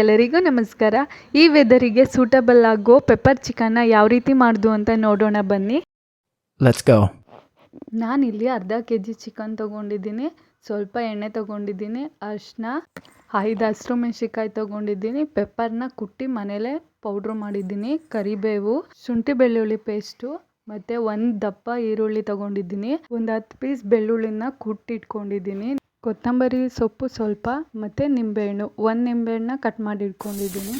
ಎಲ್ಲರಿಗೂ ನಮಸ್ಕಾರ. ಈ ವೆದರಿಗೆ ಸೂಟಬಲ್ ಆಗೋ ಪೆಪ್ಪರ್ ಚಿಕನ್ನ ಯಾವ ರೀತಿ ಮಾಡೋದು ಅಂತ ನೋಡೋಣ ಬನ್ನಿ. Let's go. ನಾನಿಲ್ಲಿ ಅರ್ಧ kg ಚಿಕನ್ ತೊಗೊಂಡಿದ್ದೀನಿ, ಸ್ವಲ್ಪ ಎಣ್ಣೆ ತೊಗೊಂಡಿದ್ದೀನಿ, ಅರಿಶಿನ, 5 ಹಸಿಮೆಣ್ಸಿಕಾಯಿ ತೊಗೊಂಡಿದ್ದೀನಿ, ಪೆಪ್ಪರ್ನ ಕುಟ್ಟಿ ಮನೇಲೇ ಪೌಡ್ರ್ ಮಾಡಿದ್ದೀನಿ, ಕರಿಬೇವು, ಶುಂಠಿ ಬೆಳ್ಳುಳ್ಳಿ ಪೇಸ್ಟು, ಮತ್ತು 1 ದಪ್ಪ ಈರುಳ್ಳಿ ತೊಗೊಂಡಿದ್ದೀನಿ, ಒಂದು 10 ಪೀಸ್ ಬೆಳ್ಳುಳ್ಳಿನ ಕುಟ್ಟಿಟ್ಕೊಂಡಿದ್ದೀನಿ, ಕೊತ್ತಂಬರಿ ಸೊಪ್ಪು ಸ್ವಲ್ಪ, ಮತ್ತು ನಿಂಬೆಹಣ್ಣು 1 ನಿಂಬೆಹಣ್ಣನ್ನ ಕಟ್ ಮಾಡಿ ಇಟ್ಕೊಂಡಿದ್ದೀನಿ.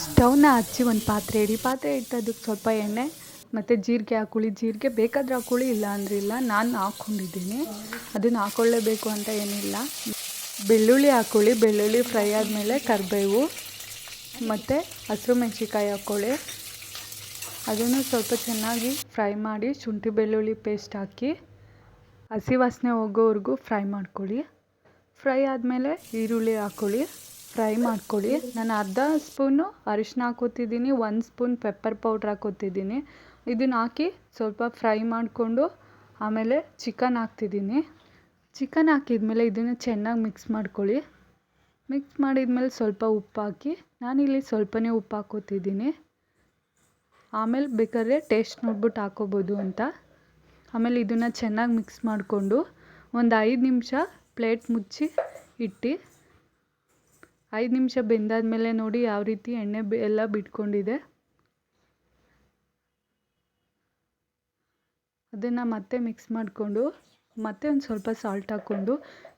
ಸ್ಟವ್ನ ಹಚ್ಚಿ ಒಂದು ಪಾತ್ರೆ ಇಡಿ. ಪಾತ್ರೆ ಇಟ್ಟು ಅದಕ್ಕೆ ಸ್ವಲ್ಪ ಎಣ್ಣೆ ಮತ್ತು ಜೀರಿಗೆ ಹಾಕೊಳ್ಳಿ. ಜೀರಿಗೆ ಬೇಕಾದರೆ ಹಾಕೊಳ್ಳಿ, ಇಲ್ಲ ಅಂದರೆ ಇಲ್ಲ. ನಾನು ಹಾಕ್ಕೊಂಡಿದ್ದೀನಿ, ಅದನ್ನು ಹಾಕ್ಕೊಳ್ಳೇಬೇಕು ಅಂತ ಏನಿಲ್ಲ. ಬೆಳ್ಳುಳ್ಳಿ ಹಾಕ್ಕೊಳ್ಳಿ. ಬೆಳ್ಳುಳ್ಳಿ ಫ್ರೈ ಆದಮೇಲೆ ಕರಿಬೇವು ಮತ್ತು ಹಸಿಮೆಣ್ಸಿಕಾಯಿ ಹಾಕ್ಕೊಳ್ಳಿ. ಅದನ್ನು ಸ್ವಲ್ಪ ಚೆನ್ನಾಗಿ ಫ್ರೈ ಮಾಡಿ ಶುಂಠಿ ಬೆಳ್ಳುಳ್ಳಿ ಪೇಸ್ಟ್ ಹಾಕಿ ಹಸಿ ವಾಸನೆ ಹೋಗೋವರೆಗೂ ಫ್ರೈ ಮಾಡ್ಕೊಳ್ಳಿ. ಫ್ರೈ ಆದಮೇಲೆ ಈರುಳ್ಳಿ ಹಾಕ್ಕೊಳ್ಳಿ, ಫ್ರೈ ಮಾಡ್ಕೊಳ್ಳಿ. ನಾನು ಅರ್ಧ ಸ್ಪೂನು ಅರಿಶಿನ ಹಾಕೋತಿದ್ದೀನಿ, 1 ಸ್ಪೂನ್ ಪೆಪ್ಪರ್ ಪೌಡ್ರ್ ಹಾಕೋತಿದ್ದೀನಿ. ಇದನ್ನು ಹಾಕಿ ಸ್ವಲ್ಪ ಫ್ರೈ ಮಾಡಿಕೊಂಡು ಆಮೇಲೆ ಚಿಕನ್ ಹಾಕ್ತಿದ್ದೀನಿ. ಚಿಕನ್ ಹಾಕಿದ್ಮೇಲೆ ಇದನ್ನು ಚೆನ್ನಾಗಿ ಮಿಕ್ಸ್ ಮಾಡ್ಕೊಳ್ಳಿ. ಮಿಕ್ಸ್ ಮಾಡಿದ್ಮೇಲೆ ಸ್ವಲ್ಪ ಉಪ್ಪು ಹಾಕಿ, ನಾನಿಲ್ಲಿ ಸ್ವಲ್ಪನೇ ಉಪ್ಪು ಹಾಕೋತಿದ್ದೀನಿ. ಆಮೇಲೆ ಬೇಕಾದ್ರೆ ಟೇಸ್ಟ್ ನೋಡ್ಬಿಟ್ಟು ಹಾಕೋಬೋದು ಅಂತ. ಆಮೇಲೆ ಇದನ್ನು ಚೆನ್ನಾಗಿ ಮಿಕ್ಸ್ ಮಾಡಿಕೊಂಡು ಒಂದು 5 ನಿಮಿಷ ಪ್ಲೇಟ್ ಮುಚ್ಚಿ ಇಟ್ಟು, 5 ನಿಮಿಷ ಬೆಂದಾದಮೇಲೆ ನೋಡಿ ಯಾವ ರೀತಿ ಎಣ್ಣೆ ಎಲ್ಲ ಬಿಟ್ಕೊಂಡಿದೆ. ಅದನ್ನು ಮತ್ತೆ ಮಿಕ್ಸ್ ಮಾಡಿಕೊಂಡು ಮತ್ತೆ ಒಂದು ಸ್ವಲ್ಪ ಸಾಲ್ಟ್ ಹಾಕ್ಕೊಂಡು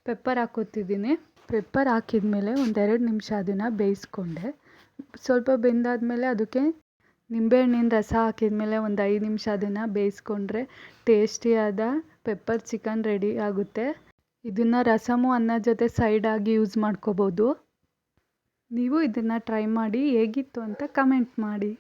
ಪೆಪ್ಪರ್ ಹಾಕೋತಿದ್ದೀನಿ. ಪೆಪ್ಪರ್ ಹಾಕಿದ್ಮೇಲೆ ಒಂದು 2 ನಿಮಿಷ ಅದನ್ನು ಬೇಯಿಸ್ಕೊಂಡೆ. ಸ್ವಲ್ಪ ಬೆಂದಾದಮೇಲೆ ಅದಕ್ಕೆ ನಿಂಬೆಹಣ್ಣಿನ ರಸ ಹಾಕಿದ್ಮೇಲೆ ಒಂದು 5 ನಿಮಿಷ ಅದನ್ನು ಬೇಯಿಸ್ಕೊಂಡ್ರೆ ಟೇಸ್ಟಿಯಾದ ಪೆಪ್ಪರ್ ಚಿಕನ್ ರೆಡಿ ಆಗುತ್ತೆ. ಇದನ್ನು ರಸಮು ಅನ್ನ ಜೊತೆ ಸೈಡಾಗಿ ಯೂಸ್ ಮಾಡ್ಕೋಬೋದು. ನೀವು ಇದನ್ನು ಟ್ರೈ ಮಾಡಿ ಹೇಗಿತ್ತು ಅಂತ ಕಮೆಂಟ್ ಮಾಡಿ.